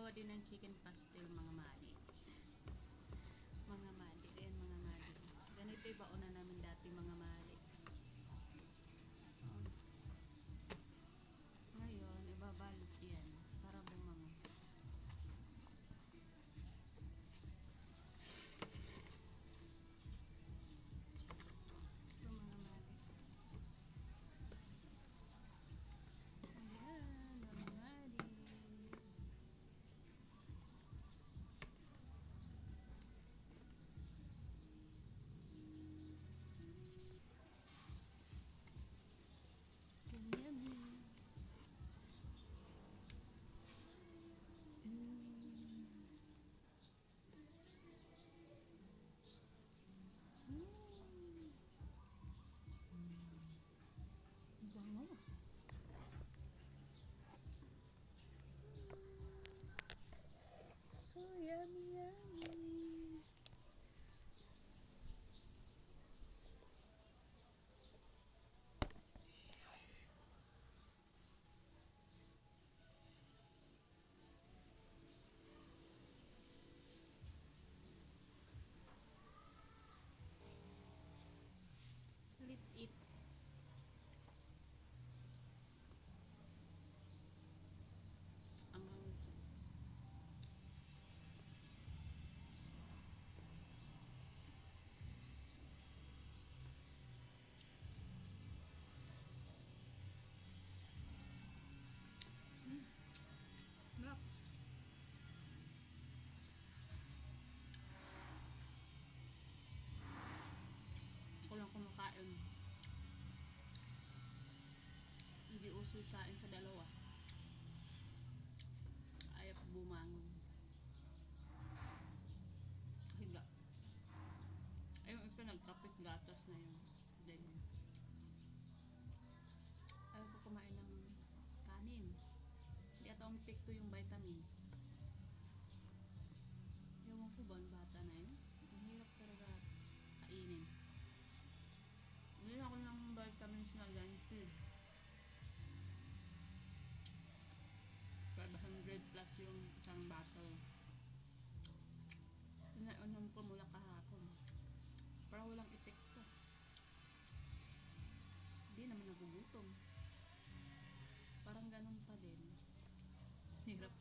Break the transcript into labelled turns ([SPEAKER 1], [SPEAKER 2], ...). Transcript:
[SPEAKER 1] gagawa din ng chicken pastel mga mali. Mga mali. Ayan mga mali. Ganito yung baona namin dati mga mali. Ngayon, ibabalot yan para bumango. Ito mga mali. Ayan, mga mali. Yummy. Bango. So yummy, yummy. Let's eat. Ang Sarap. Ako lang kumakain. Hindi uso kain sa dalawa. Ayaw bumangon. Higa. Ayun isa nagkapit gatas na yun. Then, ayaw ko kumain ng kanin. Hindi ata umpikto yung vitamins. Ewan ko ba ang bata na yun? Ang hirap talaga kainin. Hindi ako ng vitamins na ganchi. 500 plus yung isang bottle. Pinainom ko mula kahapon. Parang walang epekto. Hindi naman nagugutom. Parang ganun pa din. Hirap